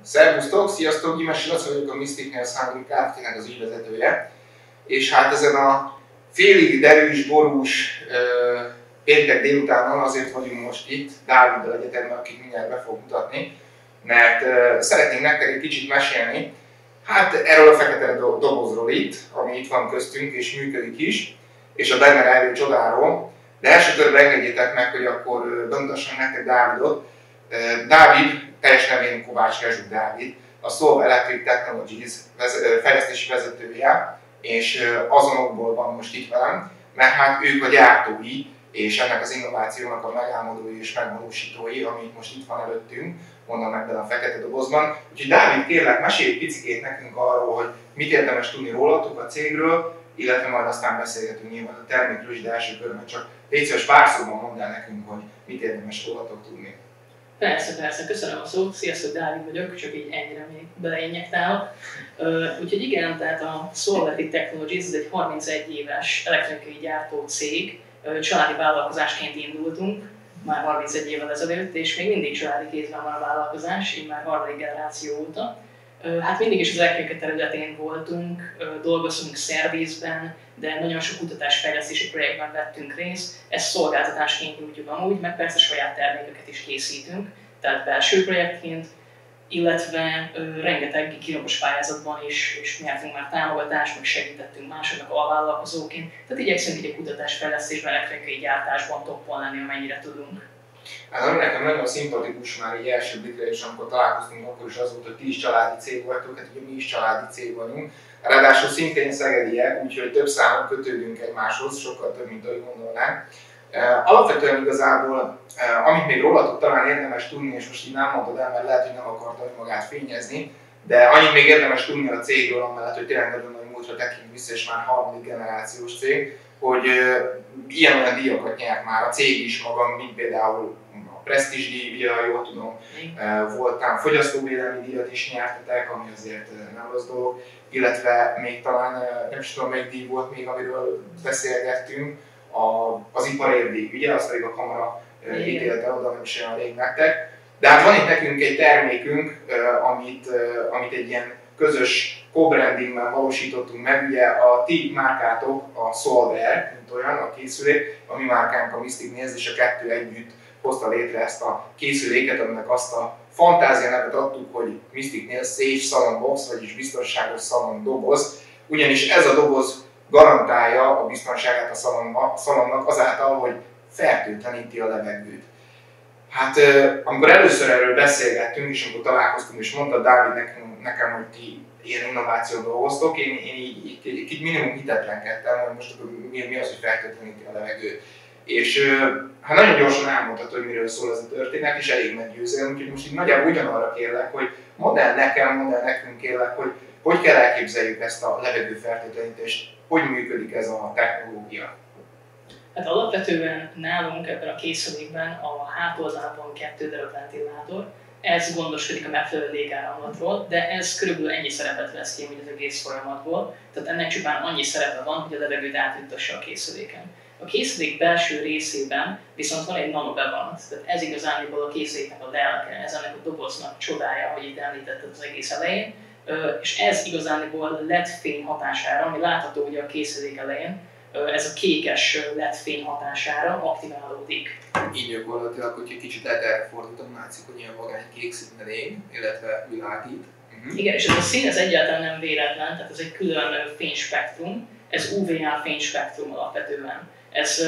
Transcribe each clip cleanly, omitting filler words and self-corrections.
Szervusztok, sziasztok! Gyimesi Laci vagyok, a Mystic Nails Hungary Kft-nek az ügyvezetője. És hát ezen a félig derűs, borús péntek délutánon azért vagyunk most itt, Dáviddal egyetemben, akit mindjárt be fog mutatni, mert szeretnénk nektek egy kicsit mesélni hát erről a fekete dobozról itt, ami itt van köztünk és működik is, és a benne rejlő csodáról. De első körben engedjétek meg, hogy akkor bemutassam nektek Dávidot. Dávid, teljes nevén Kovács Rezsuk Dávid, a Solve Electric Technologies fejlesztési vezetője, és azonokból van most itt velem, mert hát ők a gyártói, és ennek az innovációnak a megálmodói és megvalósítói, ami most itt van előttünk, mondom ebben a fekete dobozban. Úgyhogy Dávid, kérlek, mesélj picikét nekünk arról, hogy mit érdemes tudni rólatok, a cégről, illetve majd aztán beszélgetünk nyilván a termékről is, de első körben csak légy szíves pár szóban mondd el nekünk, hogy mit érdemes rólatok tudni. Persze, köszönöm a szót. Sziasztok, Dávid vagyok, csak így ennyire még beleinjektál. Úgyhogy igen, tehát a Solve Electric Technologies, ez egy 31 éves elektronikai gyártó cég. Családi vállalkozásként indultunk már 31 évvel ezelőtt, és még mindig családi kézben van a vállalkozás, így már harmadik generáció óta. Hát mindig is az elektronika területén voltunk, dolgozunk szervizben, de nagyon sok kutatásfejlesztési projektben vettünk részt. Ezt szolgáltatásként nyújtjuk amúgy, meg persze saját termékeket is készítünk, tehát belső projektként, illetve rengeteg kilomos pályázatban is nyertünk már támogatást, meg segítettünk másoknak alvállalkozóként. Tehát igyekszünk így a kutatásfejlesztésben, elektronikai gyártásban toppon lenni, amennyire tudunk. Hát ami nekem nagyon szimpatikus már így első blikre, és amikor találkoztunk, akkor is az volt, hogy ti is családi cég vagytok, hát ugye mi is családi cég vagyunk. Ráadásul szintén szegediek, úgyhogy több számon kötődünk egymáshoz, sokkal több, mint ahogy gondolnánk. Alapvetően igazából, amit még rólatok talán érdemes tudni, és most így nem mondod el, mert lehet, hogy nem akarta magát fényezni, de annyit még érdemes tudni a cégről, amellett, hogy tényleg nagyon nagy múltra tekintünk vissza, és már harmadik generációs cég, hogy ilyen-olyan díjakat nyert már a cég is maga, mint például a Prestige díj, jól tudom, voltán fogyasztóvédelmi díjat is nyertetek, ami azért nem rossz dolog, illetve még talán, nem is tudom, melyik díj volt még, amiről beszélgettünk, az iparérdíj, ugye, azt pedig a kamara ítélte oda, nem is olyan rég nektek. De hát van itt nekünk egy termékünk, amit egy ilyen közös co-brandingben valósítottunk meg, ugye a ti márkátok, a Solver, mint olyan, a készülék, a mi márkánk a Mystic Nails, és a kettő együtt hozta létre ezt a készüléket, aminek azt a fantázia nevet adtuk, hogy Mystic Nails Safe Salon Box, vagyis biztonságos szalon doboz, ugyanis ez a doboz garantálja a biztonságát a szalonnak azáltal, hogy fertőtleníti a levegőt. Hát amikor először erről beszélgettünk, és amikor találkoztunk, és mondta Dávid nekem, hogy ti ilyen innovációt dolgoztok, én így minimum hitetlenkedtem, hogy most mi az, hogy fertőtleníti a levegőt. És hát nagyon gyorsan elmondhatod, hogy miről szól ez a történet, és elég meggyőzően, úgyhogy most így nagyjából ugyanarra kérlek, hogy mondd el nekünk kérlek, hogy kell elképzeljük ezt a levegőfertőtlenítést, hogy működik ez a technológia. Hát alapvetően nálunk ebben a készülékben a hátoldalon van 2 darab ventilátor, ez gondoskodik a megfelelő légáramlatról, de ez körülbelül ennyi szerepet vesz ki, mint az egész folyamatból, tehát ennek csupán annyi szerepe van, hogy a levegőt átjuttassa a készüléken. A készülék belső részében viszont van egy nanobevonat, tehát ez igazániból a készüléknek a lelke, ez ennek a doboznak csodája, ahogy itt említetted az egész elején, és ez igazániból LED fény hatására, ami látható ugye a készülék elején, ez a kékes LED fény hatására aktiválódik. Így gyakorlatilag, hogyha kicsit elfordítom, látszik, hogy ilyen vagány kék színen ég, illetve világít. Igen, és ez a szín ez egyáltalán nem véletlen, tehát ez egy külön fényspektrum, ez UVA fényspektrum alapvetően. Ez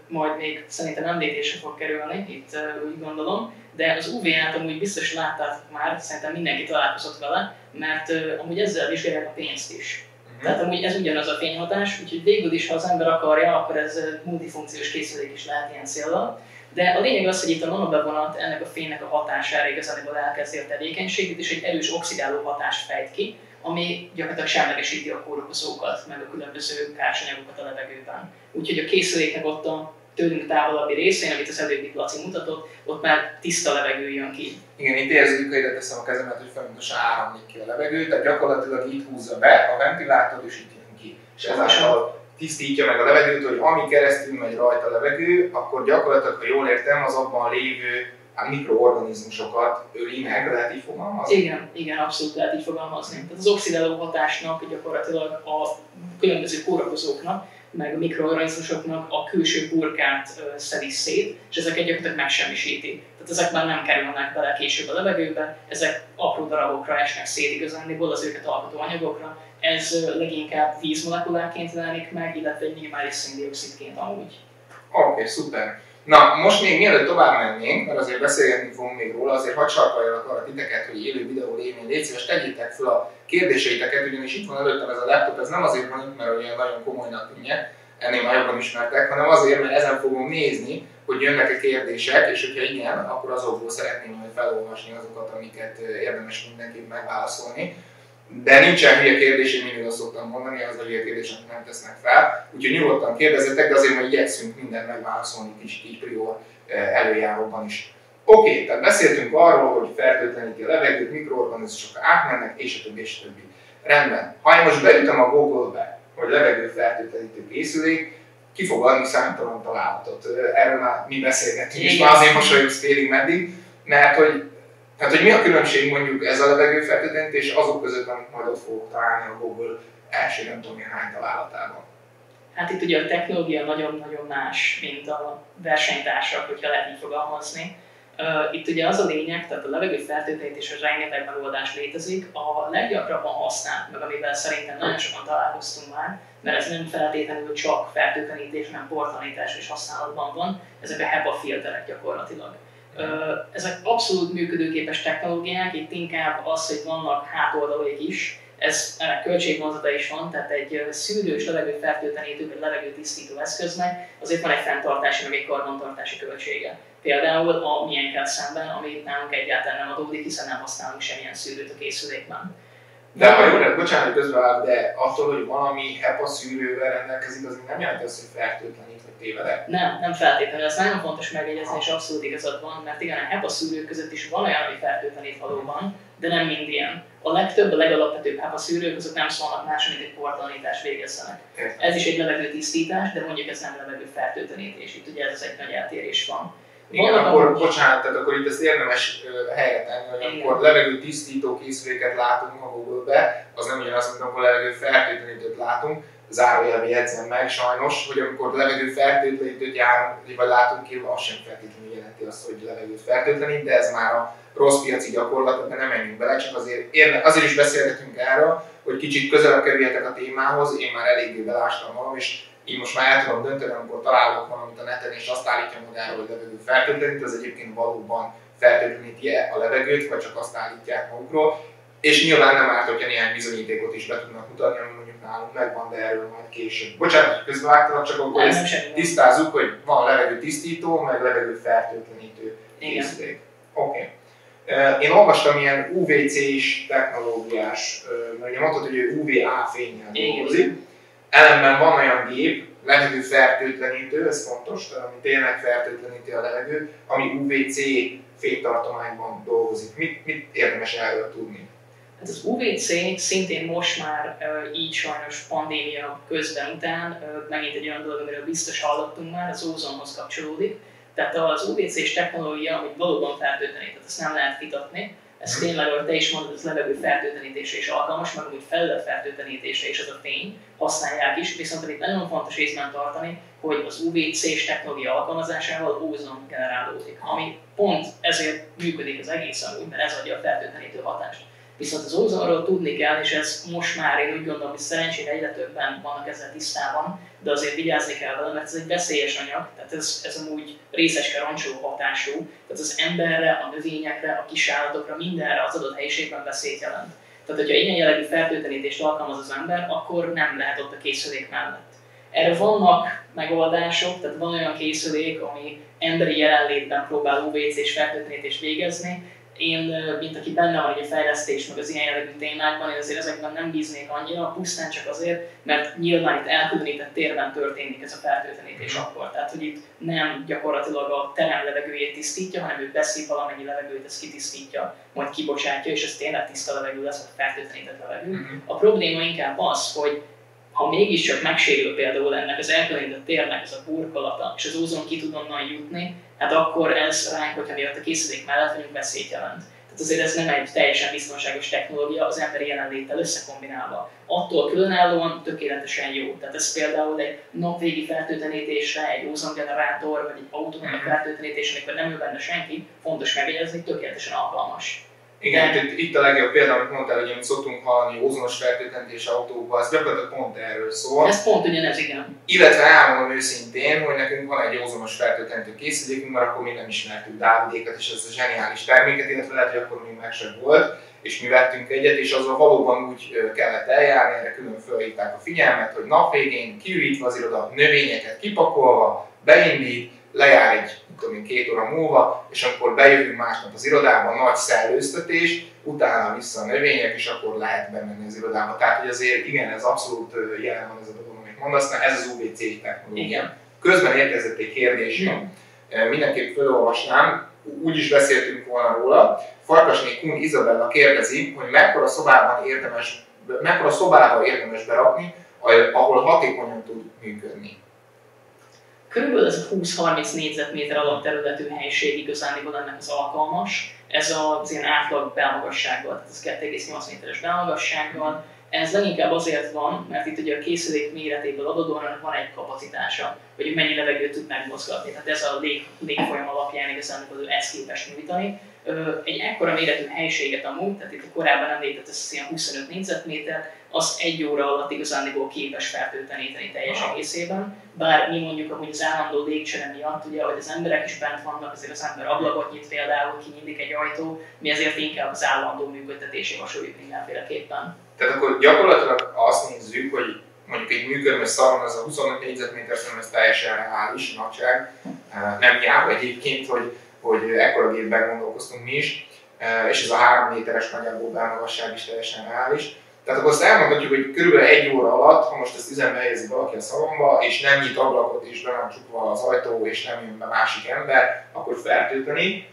majd még szerintem említésre fog kerülni, itt úgy gondolom, de az UVA-t amúgy biztos láttátok már, szerintem mindenki találkozott vele, mert amúgy ezzel vizsgálják a pénzt is. Tehát amúgy ez ugyanaz a fényhatás, úgyhogy végül is, ha az ember akarja, akkor ez multifunkciós készülék is lehet ilyen céllal. De a lényeg az, hogy itt a nanobevonat ennek a fénynek a hatására igazából elkezdi a tevékenységét, és egy erős oxidáló hatást fejt ki, ami gyakorlatilag semlegesíti a kórokozókat, meg a különböző kársonyagokat a levegőben. Úgyhogy a készüléknek ott a tőlünk távolabbi részén, amit az előbbi Laci mutatott, ott már tiszta levegő jön ki. Igen, itt érződik, hogy ide teszem a kezemet, hogy folyamatosan áramlik ki a levegő, tehát gyakorlatilag itt húzza be a ventilátor, és itt jön ki. És ezáltal tisztítja meg a levegőt, hogy ami keresztül megy rajta a levegő, akkor gyakorlatilag, ha jól értem, az abban lévő mikroorganizmusokat öli meg, lehet így fogalmazni? Igen, abszolút lehet így fogalmazni. Tehát az oxidáló hatásnak gyakorlatilag a különböző kórokozóknak, meg a mikroorganizmusoknak a külső burkát szedi szét, és ezeket gyakorlatilag megsemmisíti. Tehát ezek már nem kerülnek bele később a levegőbe, ezek apró darabokra esnek szét igazándiból az őket alkotó anyagokra. Ez leginkább vízmolekuláként jelenik meg, illetve egy minimális széndioxidként amúgy. Oké, szuper. Na, most még mielőtt tovább mennénk, mert azért beszélgetni fogunk még róla, azért hadd sarkaljalak arra titeket, hogy élő videó révén légy szíves, tegyétek fel a kérdéseiteket, ugyanis itt van előttem ez a laptop, ez nem azért van itt, mert olyan nagyon komolynak tűnje, ennél már jobban ismertek, hanem azért, mert ezen fogom nézni, hogy jönnek-e kérdések, és hogyha igen, akkor azokból szeretném majd felolvasni azokat, amiket érdemes mindenképp megválaszolni. De nincsen hülye kérdés, én mindig azt szoktam mondani, az a hülye kérdés, amit nem tesznek fel. Úgyhogy nyugodtan kérdezzetek, de azért majd igyekszünk mindent megválaszolni kicsit így prior előjáróban is. Oké, tehát beszéltünk arról, hogy fertőtleníti a levegőt, mikroorganizmusok átmennek, és a többi, és a többi. Rendben. Ha én most beütöm a Google-be, hogy levegőfertőtlenítő készülék, ki fog adni számtalan találatot. Erről már mi beszélgettünk, és már azért mosolyogsz félig meddig, mert hogy tehát, hogy mi a különbség mondjuk ez a levegőfertőtlenítés azok között, amit majd ott fogok találni a Google első nem tudom hány találatában? Hát itt ugye a technológia nagyon-nagyon más, mint a versenytársak, hogyha lehet így fogalmazni. Itt ugye az a lényeg, tehát a levegőfertőtlenítésre rengeteg megoldás létezik, a leggyakrabban használt, meg amivel szerintem nagyon sokan találkoztunk már, mert ez nem feltétlenül csak fertőtlenítés, hanem portalanítás is használatban van, ezek a HEPA filterek gyakorlatilag. Ezek abszolút működőképes technológiák, itt inkább az, hogy vannak hátoldalaik is, ennek költségvonzata is van, tehát egy szűrős levegőfertőtlenítő vagy levegőtisztító eszköznek azért van egy fenntartási, meg egy karbantartási költsége. Például a miénkkel szemben, ami nálunk egyáltalán nem adódik, hiszen nem használunk semmilyen szűrőt a készülékben. De ha jól, bocsánat, hogy közbevág, de attól, hogy valami HEPA szűrővel rendelkezik, az nem jelenti azt, hogy fertőtlenít, vagy tévedek? Nem feltétlenül, ez nagyon fontos megjegyezni, és abszolút igazad van, mert igen, a HEPA szűrők között is van olyan, ami fertőtlenít valóban, de nem mind ilyen. A legtöbb, a legalapvetőbb HEPA szűrők azok nem szólnak más, mint egy portalanítást végezzenek. Ez is egy levegőtisztítás, de mondjuk ez nem levegőfertőtlenítés, itt ugye ez egy nagy eltérés van. Igen, akkor bocsánat, tehát akkor itt ezt érdemes helyre tenni, hogy amikor levegőtisztító készüléket látunk a Google-be, az nem ugyanaz, mint amikor levegőfertőtlenítőt látunk, zárójelbe jegyzem meg sajnos, hogy amikor levegőfertőtlenítőt járunk, vagy látunk ki, az sem feltétlenül jelenti azt, hogy levegőt fertőtlenít, de ez már a rossz piaci gyakorlat, de nem menjünk bele, csak azért is beszélgetünk erről, hogy kicsit közelebb kerüljetek a témához, én már eléggé belástam magam, és így most már el tudom dönteni, amikor találok valamit a neten, és azt állítja magáról, hogy levegő fertőtlenít, az egyébként valóban fertőtleníti-e a levegőt, vagy csak azt állítják magukról. És nyilván nem árt, hogyha néhány bizonyítékot is be tudnak mutatni, ami mondjuk nálunk megvan, de erről majd később. Bocsánat, hogy közbevágtalak, csak akkor ezt tisztázzuk, hogy van levegőtisztító, meg levegőfertőtlenítő készülék. Oké. Én olvastam ilyen UVC-s technológiás, mert ugye mondtad, hogy ő UVA fénnyel dolgozik. Ellenben van olyan gép, levegőfertőtlenítő, ez fontos, tehát ami tényleg fertőtleníti a levegőt, ami UVC fénytartományban dolgozik. Mit érdemes erről tudni? Hát az UVC szintén most már így sajnos pandémia közben után megint egy olyan dolog, amiről biztos hallottunk már, az ózonhoz kapcsolódik. Tehát az UVC-s technológia, amit valóban fertőtlenít, tehát ezt nem lehet vitatni. Ez tényleg, ahogy te is mondod, az levegő fertőtlenítésre is alkalmas, meg úgy felület fertőtlenítésre is ez a fény, használják is, viszont itt nagyon fontos észben tartani, hogy az UVC-s technológia alkalmazásával ózon generálódik, ami pont ezért működik az egész amúgy, mert ez adja a fertőtlenítő hatást. Viszont az ózonról tudni kell, és ez most már én úgy gondolom, hogy szerencsére egyre többen vannak ezzel tisztában, de azért vigyázni kell vele, mert ez egy veszélyes anyag, tehát ez amúgy részecske roncsó hatású, tehát az emberre, a növényekre, a kisállatokra, mindenre az adott helyiségben veszélyt jelent. Tehát, hogyha ilyen jellegű fertőtlenítést alkalmaz az ember, akkor nem lehet ott a készülék mellett. Erre vannak megoldások, tehát van olyan készülék, ami emberi jelenlétben próbál UVC-s fertőtlenítést végezni. Én, mint aki benne van a fejlesztés, meg az ilyen jellegű témákban, én azért ezekben nem bíznék annyira, pusztán csak azért, mert nyilván itt elkülönített térben történik ez a fertőtlenítés akkor. Tehát, hogy itt nem gyakorlatilag a terem levegőjét tisztítja, hanem ő beszív valamennyi levegőt, ezt kitisztítja, majd kibocsátja, és ez tényleg tiszta levegő lesz, vagy fertőtlenített levegő. A probléma inkább az, hogy ha mégiscsak megsérül például ennek az elkülönített térnek ez a burkolata, és az ózon ki tud onnan jutni, hát akkor ez ránk, hogyha mi ott a készülék mellett vagyunk, veszélyt jelent. Tehát azért ez nem egy teljesen biztonságos technológia az emberi jelenléttel összekombinálva. Attól különállóan tökéletesen jó. Tehát ez például egy napvégi fertőtlenítésre, egy ózongenerátor, vagy egy autónak fertőtlenítésre, amikor nem ül benne senki, fontos megjegyezni, tökéletesen alkalmas. Igen, itt a legjobb példa, amit mondtál, hogy amit szoktunk hallani, ózonos fertőtlenítés autókban, ez gyakorlatilag pont erről szól. Ez pont ugyanez, igen. Illetve elmondom őszintén, hogy nekünk van egy ózonos fertőtlenítő készülékünk, mert akkor még nem ismertük Dávidékat és ezt a zseniális terméket, illetve lehet, hogy akkor még meg sem volt, és mi vettünk egyet, és azzal valóban úgy kellett eljárni, erre külön felhívták a figyelmet, hogy nap végén kiürítve az iroda, növényeket kipakolva, beindít, lejár egy 2 óra múlva, és amikor bejövünk másnap az irodába, nagy szellőztetés, utána vissza a növények, és akkor lehet bemenni az irodába. Tehát, hogy azért igen, ez abszolút jelen van ez a dolog, amit mondasz, ez az UVC technológia. Igen. Közben érkezett egy kérdés, mindenképp felolvasnám, úgy is beszéltünk volna róla. Farkasné Kun Izabella kérdezi, hogy mekkora szobába érdemes berakni, ahol hatékonyan tud működni. Körülbelül ez a 20-30 négyzetméter alapterületű helység igazániból ennek az alkalmas. Ez az ilyen átlag belmagassággal, tehát ez 2,8 méteres belmagassággal. Ez leginkább azért van, mert itt ugye a készülék méretéből adódóan van egy kapacitása, hogy mennyi levegőt tud megmozgatni. Tehát ez a légfolyam alapján igazániból ezt képes nyújtani. Egy ekkora méretű helységet amúgy, tehát itt a korábban említett ez ilyen 25 négyzetméter, az 1 óra alatt igazániból képes fertőtleníteni teljes egészében. Bár mi mondjuk amúgy az állandó légcsere miatt, ugye, hogy az emberek is bent vannak, azért az ember ablakot nyit például, kinyílik egy ajtó, mi ezért inkább az állandó működtetésé vasoljuk mindenféleképpen. Tehát akkor gyakorlatilag azt nézzük, hogy mondjuk egy működő szalon az a 25 négyzetméter szerintem ez teljesen reális nagyság. Nem hiába egyébként, hogy ekkora gépben gondolkoztunk mi is, és ez a 3 méteres nagyjából belmagasság is teljesen reális. Tehát akkor azt elmondhatjuk, hogy körülbelül 1 óra alatt, ha most ezt üzembe helyezik valaki a szalomba, és nem nyit ablakot, és be van csukva az ajtó, és nem jön be másik ember, akkor fertőtlenít.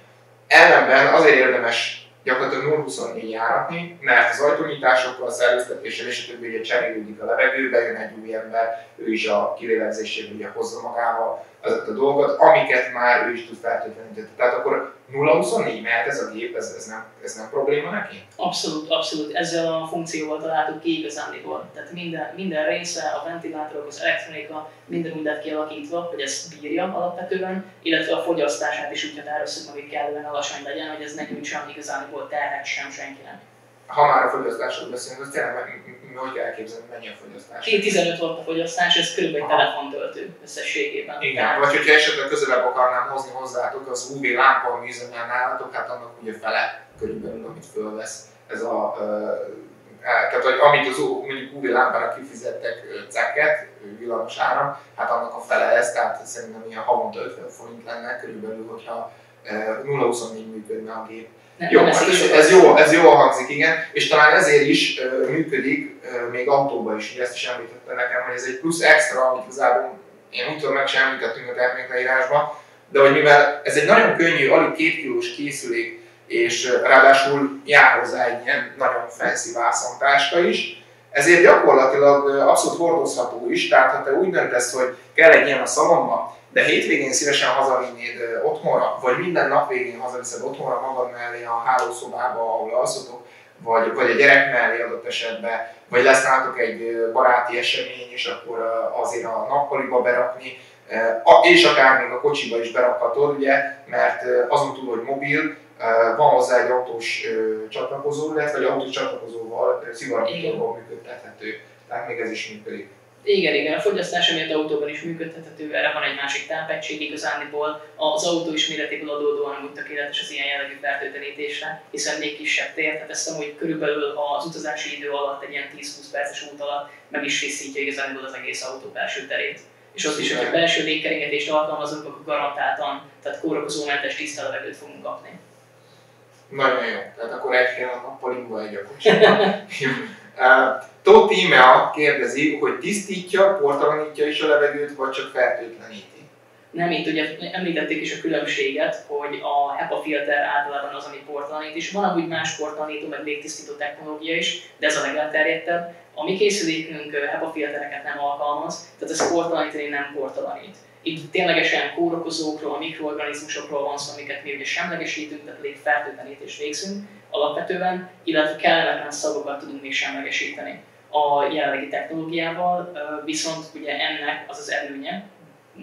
Ellenben azért érdemes gyakorlatilag 0-24 járatni, mert az ajtónyitásokkal, a szellőztetéssel és a többi ugye cserélődik a levegő, bejön egy új ember, ő is a kilélegzésében ugye hozza magával azokat a dolgokat, amiket már ő is tud fertőtleníteni. Tehát akkor 0-24 mehet ez a gép, ez nem probléma neki? Abszolút, abszolút. Ezzel a funkcióval találtuk ki igazándiból. Tehát minden része, a ventilátorok, az elektronika, minden úgy lett kialakítva, hogy ezt bírja alapvetően, illetve a fogyasztását is úgy határozzuk, hogy kellően alacsony legyen, hogy ez ne nyújtson igazándiból terhet sem senkinek. Ha már a fogyasztásról beszélünk, az tényleg hogy kell elképzelni, mennyi a fogyasztás? 15 watt a fogyasztás, ez kb. Egy telefontöltő összességében. Igen, tehát, vagy hogyha esetleg közelebb akarnám hozni hozzátok az UV lámpa, ami üzemel nálatok, hát annak ugye fele körülbelül, amit fölvesz. Ez tehát, hogy amit az mondjuk UV lámpára kifizettek cekket, villamos áram, hát annak a fele ez, tehát szerintem ilyen havonta 50 forint lenne körülbelül, hogyha 0-24 működne a gép. Jó, ez jól hangzik, igen, és talán ezért is működik még autóban is, ezt is említette nekem, hogy ez egy plusz extra, amit igazából én úgy tudom, meg sem említettünk a termékleírásban, de hogy mivel ez egy nagyon könnyű, alig 2 kilós készülék, és ráadásul jár hozzá egy ilyen nagyon fancy vászontáska is, ezért gyakorlatilag abszolút hordozható is, tehát ha te úgy döntesz, hogy kell egy ilyen a szalomba, de hétvégén szívesen hazavinnéd otthonra, vagy minden nap végén hazaviszed otthonra magad mellé a hálószobába, ahol alszotok, vagy a gyerek mellé adott esetben, vagy lesz nálatok egy baráti esemény, és akkor azért a nappaliba berakni, és akár még a kocsiba is berakhatod, ugye, mert azon túl, hogy mobil, van hozzá egy autós csatlakozó, illetve egy autós csatlakozóval, szivarnyítóval működtethető, tehát még ez is működik. Igen, a fogyasztás miatt autóban is működtethető, erre van egy másik tápegység igazániból. Az autó is méretéből adódóan úgy tökéletes az ilyen jellegű fertőtlenítésre, hiszen még kisebb tér, tehát ezt amúgy körülbelül az utazási idő alatt, egy ilyen 10-20 perces út alatt meg is tisztítja igazániból az egész autó belső terét. És ott is, hogyha belső légkeringetést alkalmazunk, akkor garantáltan, tehát kórokozómentes tiszta levegőt fogunk kapni. Nagyon jó, tehát akkor egy fél nappalinkba egy a kocsiban. Tóth Tímea kérdezi, hogy tisztítja, portalanítja is a levegőt, vagy csak fertőtleníti? Nem, itt ugye említették is a különbséget, hogy a HEPA filter általában az, ami portlanít, és van amúgy más portlanító, meg légtisztító technológia is, de ez a legelterjedtebb. A mi készülékünk HEPA filtereket nem alkalmaz, tehát ez portlanítani nem portlanít. Itt ténylegesen kórokozókról, mikroorganizmusokról van szó, amiket mi ugye semlegesítünk, tehát légfertőtlenítést végzünk alapvetően, illetve kellemetlen szagokat tudunk még semlegesíteni a jelenlegi technológiával, viszont ugye ennek az az előnye,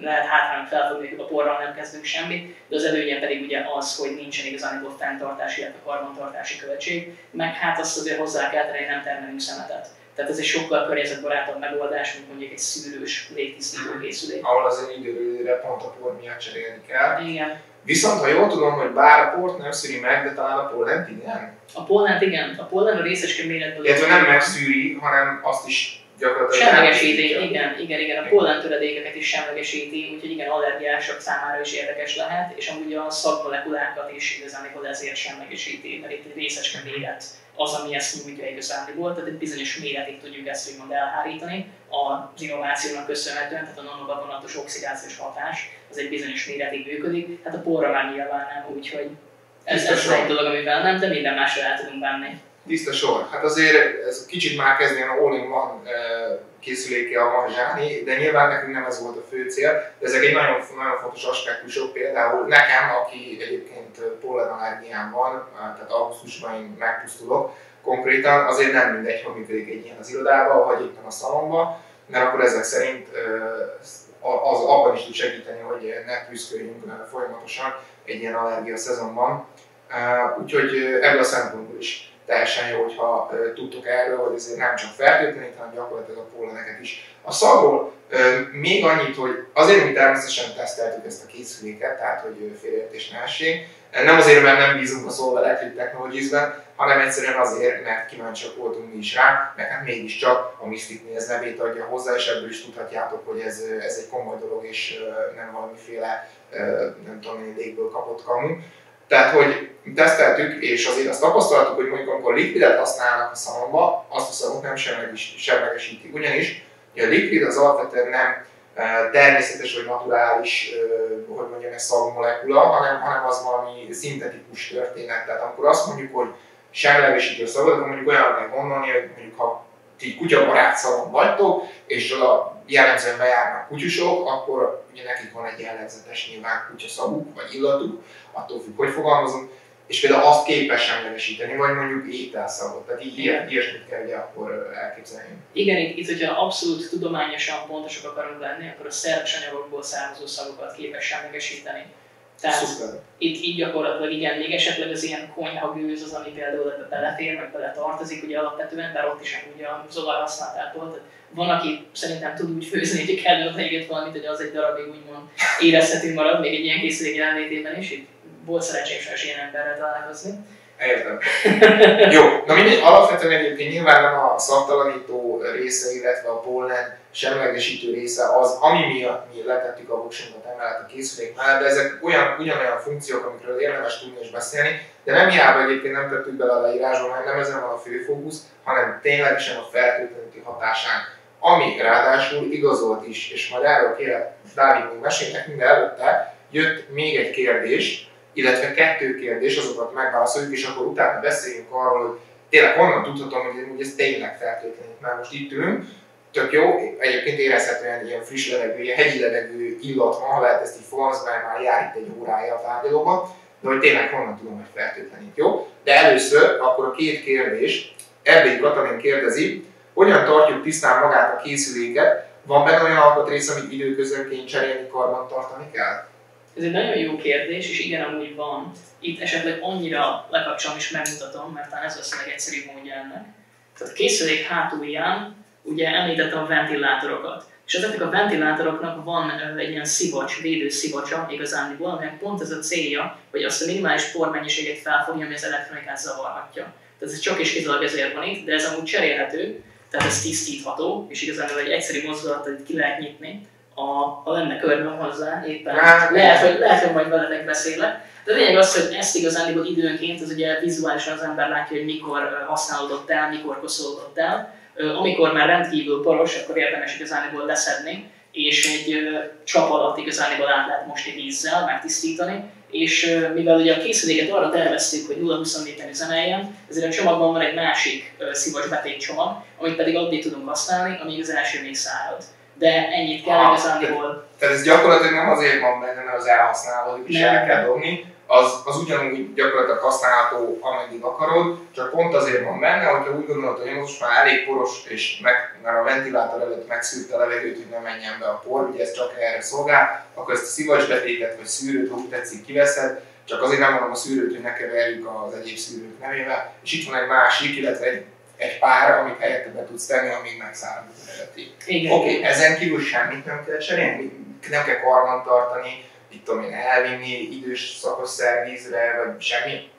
lehet hátrányok felfogni, hogy a porral nem kezdünk semmit, de az előnye pedig ugye az, hogy nincsen igazán fenntartási, illetve karbantartási költség, meg hát azt azért hozzá kell tenni, nem termelünk szemetet. Tehát ez egy sokkal környezetbarátabb megoldás, mint mondjuk egy szűrős légtisztító készülék. Ahol azért időre pont a por miatt cserélni kell. Igen. Viszont ha jól tudom, hogy bár a port nem szűri meg, de talán a pollent igen. A pollent igen, a pollen a részecske méretből. Illetve nem megszűri, hanem azt is gyakorlatilag semlegesíti, igen, a pollen töredékeket is semlegesíti, úgyhogy igen, allergiások számára is érdekes lehet, és amúgy a szagmolekulákat is igazából ezért semlegesíti, mert itt egy részecske méret az, ami ezt nyújtja igazából, tehát egy bizonyos méretig tudjuk ezt úgymond elhárítani az innovációnak köszönhetően, tehát a nanogavonatos oxidációs hatás az egy bizonyos méretig működik, hát a porra már nyilván nem, úgyhogy ez egy dolog, amivel nem, de minden másra el tudunk bánni. Tiszta sor. Hát azért ez kicsit már kezd ilyen all-in-one készüléke a mazsálni, de nyilván nekünk nem ez volt a fő cél, de ezek egy nagyon fontos aspektusok, például nekem, aki egyébként pollenallergiám van, tehát augusztusban én megpusztulok konkrétan, azért nem mindegy, hogy működik egy ilyen az irodában, vagy éppen a szalomban, mert akkor ezek szerint az abban is tud segíteni, hogy ne küzdködjünk folyamatosan egy ilyen allergia szezonban. Úgyhogy ebből a szempontból is teljesen jó, hogyha tudtok erről, hogy ezért nem csak fertőtlenít, hanem gyakorlatilag a polleneket is. A szagról még annyit, hogy azért mi természetesen teszteltük ezt a készüléket, tehát hogy félreértés ne essék. Nem azért, mert nem bízunk a Solve Electric Technologies-ben, hanem egyszerűen azért, mert kíváncsiak voltunk mi is rá, mert hát mégiscsak a Mystic ez nevét adja hozzá, és ebből is tudhatjátok, hogy ez egy komoly dolog, és nem valamiféle, nem tudom, légből kapott kamu. Tehát, hogy teszteltük, és azért azt tapasztaltuk, hogy mondjuk amikor liquidet használnak a szalomba, azt a szagot nem semlegesítik. Ugyanis a liquid az alapvetően nem természetes vagy naturális, hogy mondjam, egy szagmolekula, hanem az valami szintetikus történet. Tehát amikor azt mondjuk, hogy semlegesítő szagot, akkor mondjuk olyan kell gondolni, hogy mondjuk ha ti kutyabarát szalon vagytok, és jellemzően bejárnak kutyusok, akkor ugye nekik van egy jellegzetes nyilván kutyaszaguk, vagy illatuk, attól függ, hogy fogalmazunk, és például azt képes semlegesíteni, vagy mondjuk ételszagot. Tehát ilyesmit kell ugye akkor elképzelni. Igen, itt hogyha abszolút tudományosan pontosak akarunk lenni, akkor a szerves anyagokból származó szagokat képes semlegesíteni. Tehát itt így gyakorlatilag igen, még esetleg az ilyen konyhagőz az, ami például ebbe belefér, meg bele tartozik, ugye alapvetően, bár ott is ugye az olaj használatától. Van, aki szerintem tud úgy főzni, hogy kell odaégett valamit, hogy az egy darabig úgymond érezhető marad, még egy ilyen készülék jelenlétében is. Itt volt szerencsém sajnos ilyen emberrel találkozni. Értem. Jó, na mindegy, alapvetően egyébként nyilván nem a szagtalanító része, illetve a pollen semlegesítő része az, ami miatt mi letettük a voksunkat emellett a készülék mellett, de ezek ugyanolyan funkciók, amikről érdemes tudni és beszélni, de nem hiába egyébként nem tettük bele a leírásba, mert nem ezen van a fő fókusz, hanem ténylegesen a fertőtlenítő hatásán, ami ráadásul igazolt is, és majd erről kérlek Dávid még mesél nekünk, de előtte jött még egy kérdés, illetve 2 kérdés, azokat megválaszoljuk, és akkor utána beszéljünk arról, hogy tényleg honnan tudhatom, hogy ez tényleg fertőtlenít. Már most itt ülünk, tök jó, egyébként érezhetően ilyen friss levegő, ilyen hegyi levegő illat van, ha lehet ezt így fogalmazni, mert már jár itt egy órája a tárgyalóban, de hogy tényleg honnan tudom, hogy fertőtlenít, jó? De először akkor a 2 kérdés, Erdélyi Katalin kérdezi, hogyan tartjuk tisztán magát a készüléket, van benne olyan alkatrész, amit időközönként cserélni, karban tartani kell? Ez egy nagyon jó kérdés, és igen, amúgy van. Itt esetleg annyira lekapcsolom és megmutatom, mert talán ez lesz a legegyszerűbb módja ennek. Tehát a készülék hátulján ugye említettem a ventilátorokat. És ezeknek a ventilátoroknak van egy ilyen szivacs, védő szivacsa igazándiból, aminek pont ez a célja, hogy azt a minimális pormennyiséget felfogja, ami az elektronikát zavarhatja. Tehát ez csak és kizárólag ezért van itt, de ez amúgy cserélhető, tehát ez tisztítható, és igazából egy egyszerű mozdulattal itt ki lehet nyitni. Ha lenne körben hozzá, éppen lehet, hogy majd veletek beszélek. De a lényeg az, hogy ezt igazán időnként, az ugye vizuálisan az ember látja, hogy mikor használódott el, mikor koszolódott el. Amikor már rendkívül poros, akkor érdemes igazániból leszedni, és egy csap alatt igazániból át lehet mosni vízzel, megtisztítani, és mivel ugye a készüléket arra terveztük, hogy 0-24-ben üzemeljen, ezért a csomagban van egy másik szivacsbeték csomag, amit pedig addig tudunk használni, amíg az első még szárad. De ennyit kell igazániból. Tehát ez gyakorlatilag nem azért van benne, mert az elhasználódik és el kell dobni, az ugyanúgy gyakorlatilag használható, ameddig akarod, csak pont azért van benne, hogyha úgy gondolod, hogy most már elég poros, és mert a ventilátor előtt megszűrte a levegőt, hogy ne menjen be a por, ugye ez csak erre szolgál, akkor ezt a szivacsbetétet vagy szűrőt, úgy tetszik, kiveszed, csak azért nem mondom a szűrőt, hogy ne keverjük az egyéb szűrők nevével, és itt van egy másik, illetve egy pár, amit helyette be tudsz tenni, amíg megszárad az eredeti. Oké, ezen kívül semmit nem kell cserélni, nem kell karban tartani, itt tudom én, elvinni idős szakos szervízre, vagy semmi?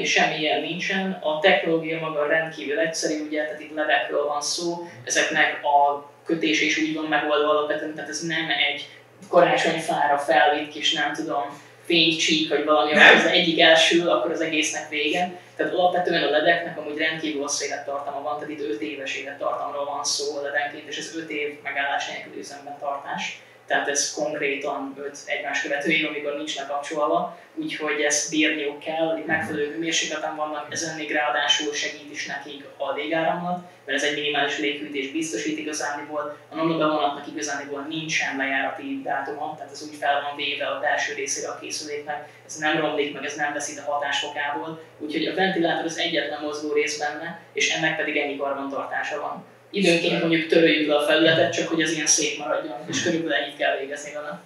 Semmi ilyen nincsen. A technológia maga rendkívül egyszerű, ugye, tehát itt ledekről van szó, ezeknek a kötése is úgy van megoldva alapvetően, tehát ez nem egy karácsonyfára felvitt kis, nem tudom, fénycsík, vagy valami, amikor az egyik elsül, akkor az egésznek vége. Tehát alapvetően a ledeknek amúgy rendkívül hosszú élettartama van, tehát itt 5 éves élettartamról van szó a ledenként, és ez 5 év megállás nélkül üzemben tartás. Tehát ez konkrétan 5 egymás követő év, amikor nincs lekapcsolva, úgyhogy ezt bírniuk kell, itt megfelelő hőmérsékleten vannak, ezen még ráadásul segít is nekik a légáramlat, mert ez egy minimális léghűtés biztosít igazániból, a nonobevonatnak igazániból nincsen lejárati dátuma, tehát ez úgy fel van véve a belső részére a készüléknek, ez nem romlik meg, ez nem veszít a hatásfokából, úgyhogy a ventilátor az egyetlen mozgó rész benne, és ennek pedig ennyi karbantartása van. Időnként mondjuk töröljük le a felületet, csak hogy ez ilyen szép maradjon, és körülbelül ennyit kell végezni vele.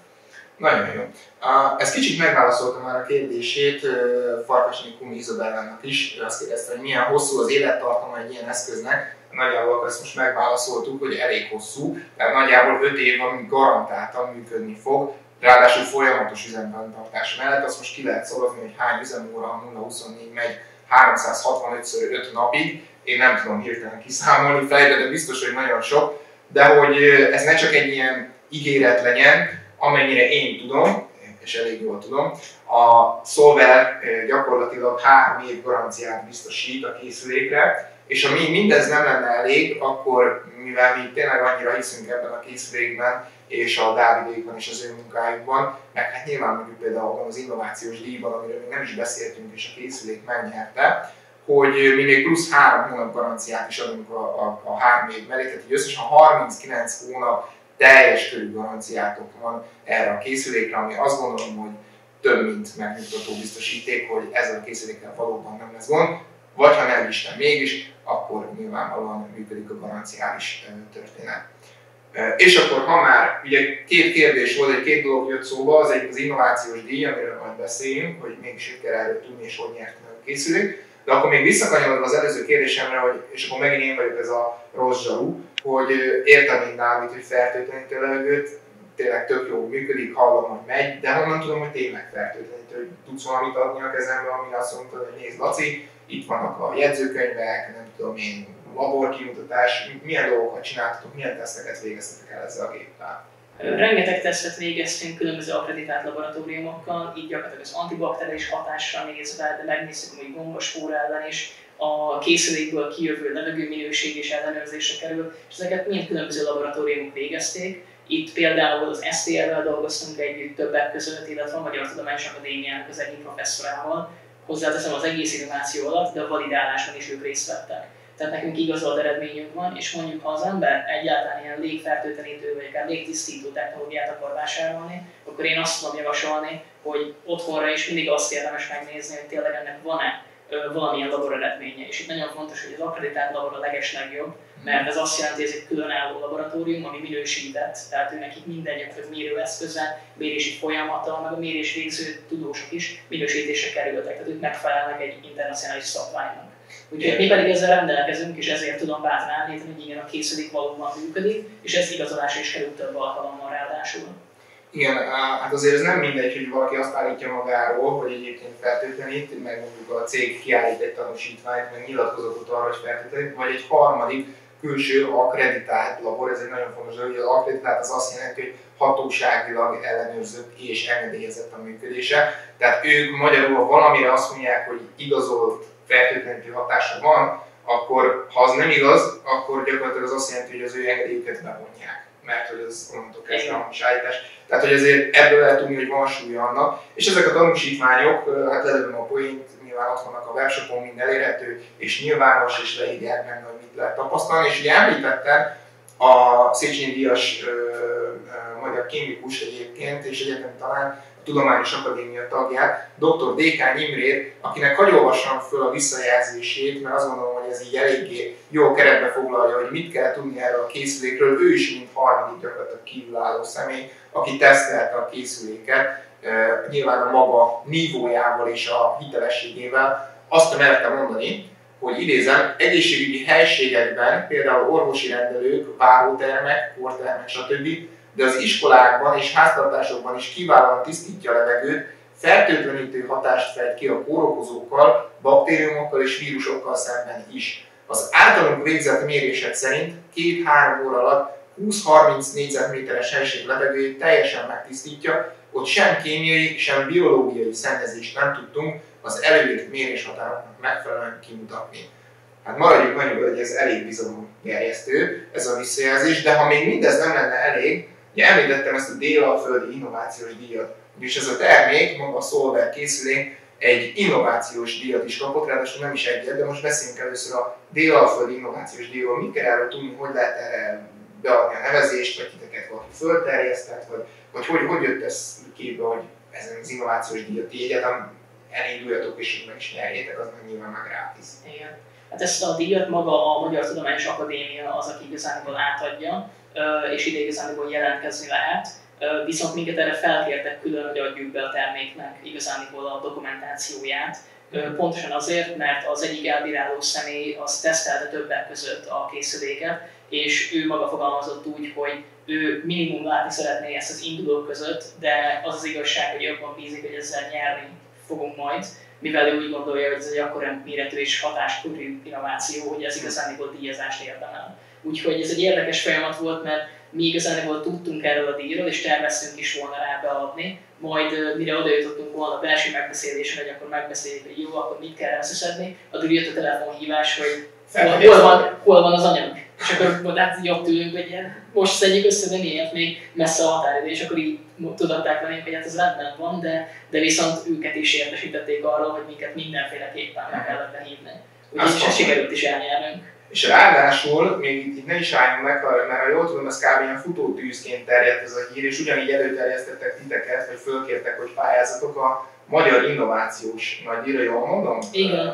Nagyon jó. Ez kicsit megválaszolta már a kérdését Farkasné Kumi Izabellának is. Ő azt kérdezte, hogy milyen hosszú az élettartama egy ilyen eszköznek. Nagyjából ezt most megválaszoltuk, hogy elég hosszú, tehát nagyjából 5 év, ami garantáltan működni fog. Ráadásul folyamatos üzemtartás mellett, azt most ki lehet szorozni, hogy hány üzemóra 0-24 megy 365x5 napig. Én nem tudom hirtelen kiszámolni fejre, de biztos, hogy nagyon sok. De hogy ez ne csak egy ilyen ígéret legyen, amennyire én tudom, és elég jól tudom, a Solver gyakorlatilag 3 év garanciát biztosít a készülékre, és amíg mindez nem lenne elég, akkor mivel mi tényleg annyira hiszünk ebben a készülékben, és a Dávidékban és az ő munkájukban, meg hát nyilván mondjuk például az innovációs díjban, amiről még nem is beszéltünk, és a készülék megnyerte, hogy mi még plusz 3 hónap garanciát is adunk a 3 év mellé, tehát így összesen 39 hónap teljes körű garanciátok van erre a készülékre, ami azt gondolom, hogy több mint megnyugtató biztosíték, hogy ezzel a készülékkel valóban nem lesz gond, vagy ha nem Isten mégis, akkor nyilvánvalóan működik a garanciális történet. És akkor, ha már ugye 2 kérdés volt, egy 2 dolog jött szóba, az egy az innovációs díj, amiről majd beszélünk, hogy mégis mit kell erről tudni és hogy nyert meg a készülék. De akkor még visszakanyarodva az előző kérdésemre, hogy, és akkor megint én vagyok ez a rossz zsaru, hogy értem én Dávid, hogy fertőtlenítő levegőt, tényleg tök jó működik, hallom, hogy megy, de honnan tudom, hogy tényleg fertőtlenítő, hogy tudsz valamit adni a kezembe, ami azt mondta, hogy nézd Laci, itt vannak a jegyzőkönyvek, nem tudom én, laborkimutatás, milyen dolgokat csináltatok, milyen teszteket végeztetek el ezzel a géppel? Rengeteg tesztet végeztünk különböző akkreditált laboratóriumokkal, így gyakorlatilag az antibakteriális hatásra nézve, de megnéztük, hogy gombaspóra ellen is a készülékből kijövő levegőminőség és ellenőrzésre kerül, és ezeket mind különböző laboratóriumok végezték. Itt például az STL-vel dolgoztunk együtt többek között, illetve a Magyar Tudományos Akadémiának az egyik professzorával. Hozzáteszem az egész innováció alatt, de a validálásban is ők részt vettek. Tehát nekünk igazolt eredményünk van, és mondjuk ha az ember egyáltalán ilyen légfertőtlenítő vagy akár légtisztító technológiát akar vásárolni, akkor én azt tudom javasolni, hogy otthonra is mindig azt érdemes megnézni, hogy tényleg ennek van-e valamilyen labor eredménye. És itt nagyon fontos, hogy az akkreditált labor a legeslegjobb, mert ez azt jelenti, hogy ez egy különálló laboratórium, ami minősített, tehát ő nekik minden gyakorlatilag mérőeszközzel, mérési folyamattal, meg a mérés végző tudósok is minősítésre kerültek, tehát ők megfelelnek egy internacionális szabványnak. Úgyhogy mi pedig ezzel rendelkezünk, és ezért tudom bátran állítani, hogy igen, a készülék valóban működik, és ez igazolásra is került több alkalommal ráadásul. Igen, hát azért ez nem mindegy, hogy valaki azt állítja magáról, hogy egyébként fertőtlenít, meg mondjuk a cég kiállít egy tanúsítványt, meg nyilatkozatot arra, hogy fertőtlenít, vagy egy harmadik külső akkreditált labor, ez egy nagyon fontos dolog, hogy az akkreditált az azt jelenti, hogy hatóságilag ellenőrzött és engedélyezett a működése. Tehát ők magyarul, ha valamire azt mondják, hogy igazolt fertőtlenítő hatása van, akkor ha az nem igaz, akkor gyakorlatilag az azt jelenti, hogy az ő engedélyüket bevonják. mert hogy az onnantól kezdve a állítás. Tehát, hogy ezért ebből lehet tudni, hogy van súlya annak. És ezek a tanúsítványok, hát lelőm a poént, nyilván ott vannak a webshopon, mind elérhető, és nyilvános, és leírják benne, hogy mit lehet tapasztalni. És ugye említettem a Széchenyi díjas magyar kémikus egyébként, és egyébként talán a Tudományos Akadémia tagját, dr. Dékány Imrét, akinek hadd olvassam föl a visszajelzését, mert azt gondolom, hogy ez így eléggé jó keretbe foglalja, hogy mit kell tudni erről a készülékről. Ő is, mint harmadik gyakorlatilag kívülálló személy, aki tesztelte a készüléket, nyilván a maga nívójával és a hitelességével. Azt mertem mondani, hogy idézem, egészségügyi helységekben, például orvosi rendelők, várótermek, portermek, stb., de az iskolákban és háztartásokban is kiválóan tisztítja a levegőt, fertőtlenítő hatást fejt ki a kórokozókkal, baktériumokkal és vírusokkal szemben is. Az általunk végzett mérések szerint 2-3 óra alatt 20-30 négyzetméteres helység levegőjét teljesen megtisztítja, ott sem kémiai, sem biológiai szennyezést nem tudtunk az előírt méréshatároknak megfelelően kimutatni. Hát maradjuk annyiból, hogy ez elég bizalomgerjesztő, ez a visszajelzés, de ha még mindez nem lenne elég, ugye említettem ezt a Dél-Alföldi Innovációs Díjat, és ez a termék, maga a Solver készülék egy innovációs díjat is kapott, ráadásul nem is egyet, de most beszéljünk először a Dél-Alföldi Innovációs Díjról, mit kell erről tudni, hogy lehet erre beadni a nevezést, vagy titeket valaki fölterjesztett, vagy hogy jött ez képbe, hogy ezen az innovációs díjat ti egyetem elinduljatok és meg is nyerjétek, az meg nyilván meg gratis. Igen. Hát ezt a díjat maga a Magyar Tudományos Akadémia az, aki igazából átadja, és ide igazából jelentkezni lehet. Viszont minket erre felkértek külön, hogy adjuk be a terméknek igazából a dokumentációját. Pontosan azért, mert az egyik elbíráló személy az tesztelte többek között a készüléket, és ő maga fogalmazott úgy, hogy ő minimum látni szeretné ezt az indulók között, de az az igazság, hogy abban bízik, hogy ezzel nyerni fogunk majd, mivel ő úgy gondolja, hogy ez egy akkora méretű és hatáskörű innováció, hogy ez igazából díjazást érdemel. Úgyhogy ez egy érdekes folyamat volt, mert mi igazából tudtunk erről a díjról, és terveztünk is volna rá beadni, majd mire oda jutottunk volna a belső megbeszélésen, hogy akkor megbeszéljük, hogy jó, akkor mit kell összeszedni, addig jött a telefonhívás, hogy hol van az anyag. És akkor hát így ott ülünk, hogy most szedjük össze, de miért még messze a határidő, és akkor így tudatták velünk, hogy hát ez rendben van, de viszont őket is értesítették arról, hogy minket mindenféleképpen meg kellett behívni. Úgyhogy sikerült is elnyernünk. És ráadásul, még itt ne is álljunk meg, mert ha jól tudom, ez kb. Ilyen futótűzként terjedt ez a hír, és ugyanígy előterjesztettek titeket, vagy fölkértek, hogy pályázatok a Magyar Innovációs Nagydíjra, jól mondom?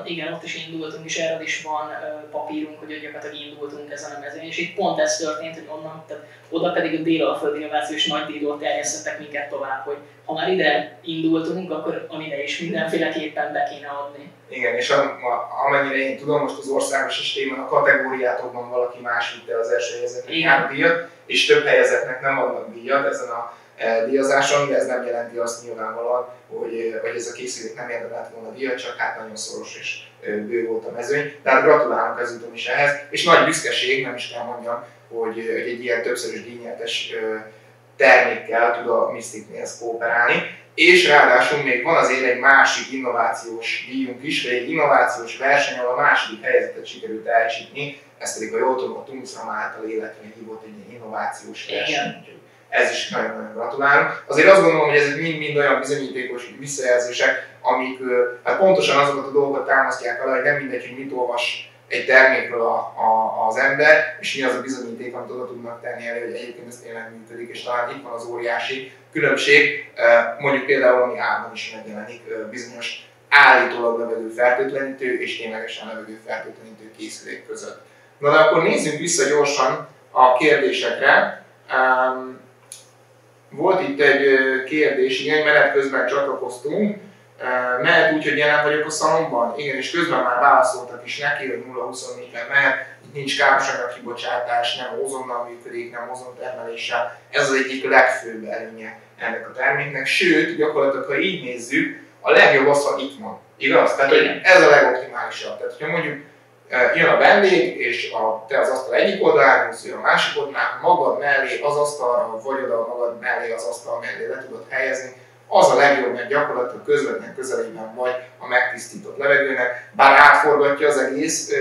Igen, ott is indultunk, és erről is van papírunk, hogy gyakorlatilag indultunk ezen a mezőn, és itt pont ez történt, hogy onnan, tehát oda pedig a Dél-Alföldi Innovációs Nagydíjról terjesztettek minket tovább, hogy ha már ide indultunk, akkor ide is mindenféleképpen be kéne adni. Igen, és amennyire én tudom, most az országos esélyben a kategóriátokban valaki más vitte az első helyezetnek jár díjat, és több helyezetnek nem adnak díjat ezen a díjazáson, de ez nem jelenti azt nyilvánvalóan, hogy ez a készülék nem érdemelt volna díjat, csak hát nagyon szoros és bő volt a mezőny. Tehát gratulálunk ezúton is ehhez, és nagy büszkeség, nem is kell mondjam, hogy egy ilyen többszörös díjnyertes termékkel tud a Mysticnél kooperálni. És ráadásul még van azért egy másik innovációs díjunk is, vagy egy innovációs verseny, ahol a második helyezetet sikerült teljesíteni, ez pedig a jól tudom, a Tungsram által életre hívott egy innovációs verseny. Ez is nagyon-nagyon gratulálunk. Azért azt gondolom, hogy ezek mind-mind olyan bizonyítékos visszajelzések, amik hát pontosan azokat a dolgokat támasztják alá, hogy nem mindegy, hogy mit olvas egy termékről az ember, és mi az a bizonyíték, amit oda tudnak tenni elő, hogy egyébként ez tényleg működik, és talán itt van az óriási különbség, mondjuk például, ami árban is megjelenik, bizonyos állítólag levegőfertőtlenítő és ténylegesen levegőfertőtlenítő készülék között. Na de akkor nézzünk vissza gyorsan a kérdésekre. Volt itt egy kérdés, igen, menet közben csatlakoztunk. Mehet úgy, hogy jelen vagyok a szalomban? Igen, és közben már válaszoltak is neki, hogy 0-24-ben mehet, itt nincs károsanyag kibocsátás, nem ozonnal működik, nem ozontermeléssel. Ez az egyik legfőbb előnye ennek a terméknek. Sőt, gyakorlatilag, ha így nézzük, a legjobb az, ha itt van. Igaz? Tehát, hogy ez a legoptimálisabb. Tehát, hogyha mondjuk jön a vendég, és te az asztal egyik oldalán, ő a másik oldalán, magad mellé az asztalra, vagy oda magad mellé az asztal mellé le tudod helyezni, az a legjobb, mert gyakorlatilag közvetlen közelében vagy a megtisztított levegőnek, bár átforgatja az egész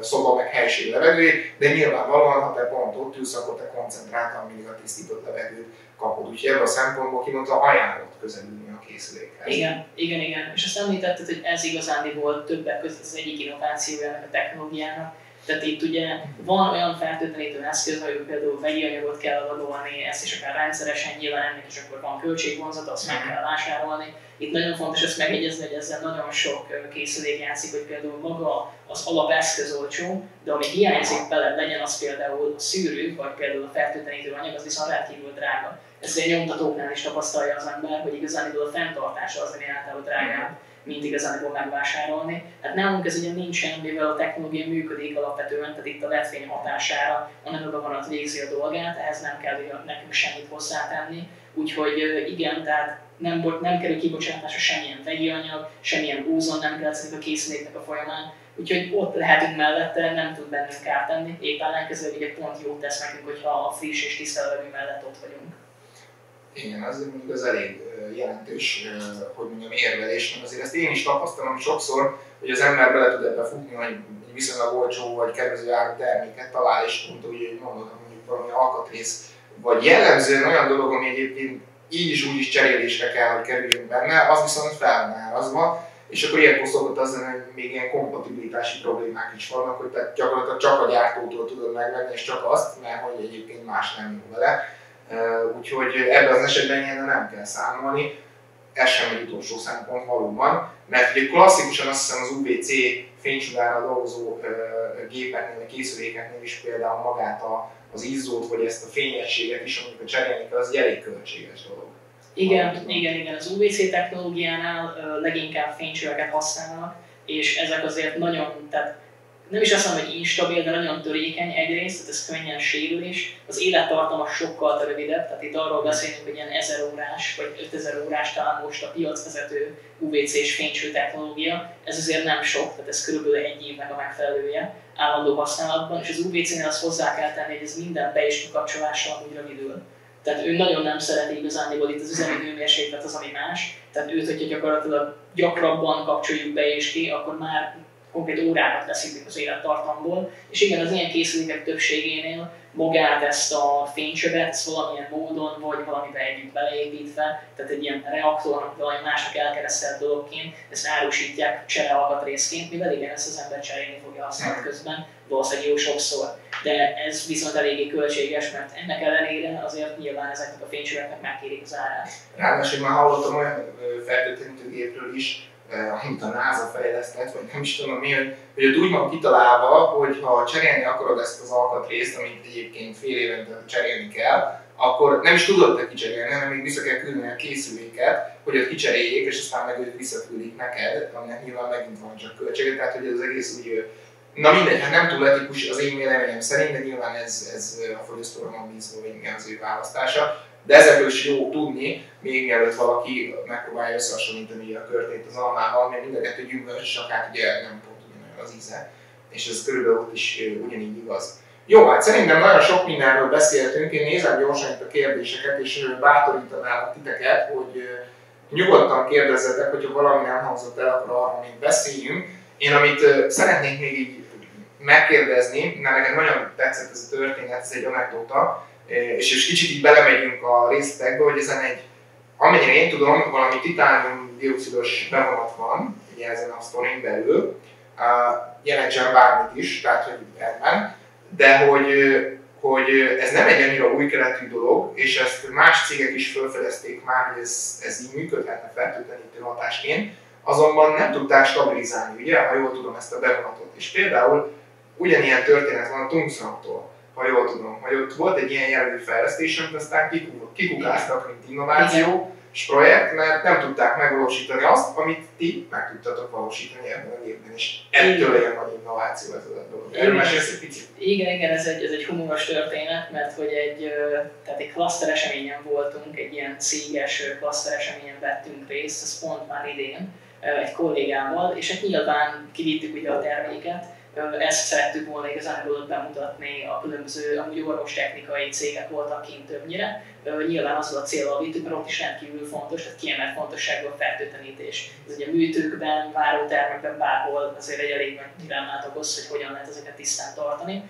szoba meg helység levegőjét, de nyilvánvalóan, ha te pont ott ülsz, akkor te koncentráltan mindig a tisztított levegőt kapod. Úgyhogy ebből a szempontból kimondta ajánlott közelülni a készülékhez. Igen. És azt említetted, hogy ez igazándiból többek között az egyik innovációja ennek a technológiának. Tehát itt ugye van olyan fertőtlenítő eszköz, hogy például vegyi anyagot kell adagolni, ezt is akár rendszeresen, nyilván ennek is akkor van költségvonzata, azt meg kell vásárolni. Itt nagyon fontos ezt megjegyezni, hogy ezzel nagyon sok készülék játszik, hogy például maga az alapeszköz olcsó, de ami hiányzik beled, legyen az például a szűrő, vagy például a fertőtlenítő anyag, az viszont rendkívül drága. Ezt a nyomtatóknál is tapasztalja az ember, hogy igazán a fenntartása az, ami általában drágább, mint igazán megvásárolni. Hát nálunk ez ugye nincsen, mivel a technológia működik alapvetően, tehát itt a LED-fény hatására a nanobevonat végzi a dolgát, ehhez nem kell nekünk semmit hozzátenni. Úgyhogy igen, tehát nem kerül kibocsátásra semmilyen vegyi anyag, semmilyen ózon nem kell a készüléknek a folyamán. Úgyhogy ott lehetünk mellette, nem tud bennünk kárt tenni, épp ellenkezőleg ugye pont jót tesz nekünk, hogyha a friss és tiszta levegő mellett ott vagyunk. Igen, az elég jelentős, hogy mondjam, érvelés, mert azért ezt én is tapasztalom sokszor, hogy az ember bele tud ebbe futni, hogy egy viszonylag olcsó vagy kedvező áru terméket talál, és pont úgy, hogy mondottam, mondjuk valami alkatrész, vagy jellemzően olyan dolog, ami egyébként így is úgy is cserélésre kell, hogy kerüljön benne, az viszont fel van árazva, és akkor ilyenkor szokott az lenni, hogy még ilyen kompatibilitási problémák is vannak, hogy tehát gyakorlatilag csak a gyártótól tudod megvenni, és csak azt, mert hogy egyébként más nem jó vele. Úgyhogy ebben az esetben ilyen nem kell számolni, ez sem egy utolsó szempont valóban, mert ugye klasszikusan azt hiszem az UVC fénysugárral dolgozó gépeknél, készülékeknél is például magát az izzót, vagy ezt a fényegységet is, amikor cserélni kell, az egy elég költséges dolog. Igen, az UVC technológiánál leginkább fénycsöveket használnak, és ezek azért nagyon, tehát nem is azt mondom, hogy instabil, de nagyon törékeny egyrészt, tehát ez könnyen sérül is. Az élettartama sokkal rövidebb, tehát itt arról beszélünk, hogy ilyen 1000 órás vagy 5000 órás talán most a piacvezető UVC-s fénycső technológia. Ez azért nem sok, tehát ez körülbelül egy évnek a megfelelője állandó használatban, és az UVC-nél azt hozzá kell tenni, hogy ez minden be- és kikapcsolással úgy rövidül. Tehát ő nagyon nem szereti igazándiból itt az üzemi hőmérséklet az, ami más. Tehát őt, hogyha gyakorlatilag gyakrabban kapcsoljuk be és ki, akkor már konkrét órákat leszívjuk az élettartamból. És igen, az ilyen készülékek többségénél magát ezt a fénycsövet, ezt valamilyen módon, vagy valamivel együtt beleépítve, tehát egy ilyen reaktornak, valami másnak elkeresztelt dologként, ezt árusítják cserealkatrészként, mivel igen, ezt az ember cserélni fogja használat közben, valószínűleg jó sokszor. De ez viszont eléggé költséges, mert ennek ellenére azért nyilván ezeknek a fénycsöveknek megkérik az árát. Ráadásul már hallottam olyan fertőtlenítőgépről is, amit a NASA fejlesztett, vagy nem is tudom mi, hogy ott úgy van kitalálva, hogy ha cserélni akarod ezt az alkatrészt, amit egyébként fél évente cserélni kell, akkor nem is tudod te kicserélni, hanem még vissza kell küldeni a készüléket, hogy ott kicseréljék, és aztán meg őt visszaküldik neked, aminek nyilván megint van csak költsége, tehát hogy ez az egész úgy, na mindegy, hát nem túl etikus az én véleményem szerint, de nyilván ez a fogyasztóra van bízva, hogy mi az ő választása. De ezekről is jó tudni, még mielőtt valaki megpróbálja összehasonlítani a körtét az almával, mert mind a kettő gyümölcs, csak hát ugye nem pont ugyanolyan az íze, és ez körülbelül ott is ugyanígy igaz. Jó, hát szerintem nagyon sok mindenről beszéltünk, én nézem gyorsan itt a kérdéseket, és bátorítanálok titeket, hogy nyugodtan kérdezzetek, hogyha valami nem hangzott el, akkor arra még beszéljünk. Én amit szeretnék még így megkérdezni, mert nekem nagyon tetszett ez a történet, ez egy anekdóta, és kicsit így belemegyünk a részletekbe, hogy ezen egy, amennyire én tudom, valami titánium-dioxidos bevonat van, ugye ezen a sztorin belül, jelentsen bármit is, tehát hogy ebben, de hogy ez nem egy annyira új keletű dolog, és ezt más cégek is felfedezték már, hogy ez így működhetne fertőtlenítő hatásként, azonban nem tudták stabilizálni, ugye, ha jól tudom ezt a bevonatot. És például ugyanilyen történet van a tungstentól, ha jól tudom, hogy ott volt egy ilyen jellegű fejlesztés, amit aztán kikukáztak, mint innováció és projekt, mert nem tudták megvalósítani azt, amit ti meg tudtatok valósítani ebben a gépben, és ettől ilyen nagy innováció ez a dolog. Erről mesélsz egy picit? Igen, ez egy humoros történet, mert hogy tehát egy klaszter eseményen voltunk, egy ilyen céges klaszter eseményen vettünk részt, ez pont már idén. egy kollégával, és hát nyilván kivittük ugye a terméket. Ezt szerettük volna igazából bemutatni, a különböző amúgy orvostechnikai cégek voltak kint többnyire. Nyilván azzal a céllal vittük, mert ott is rendkívül fontos, tehát kiemelt fontosságú a fertőtlenítés. Ez ugye műtőkben, várótermekben, bárhol azért egy elég nagy dilemmát okoz, hogy hogyan lehet ezeket tisztán tartani,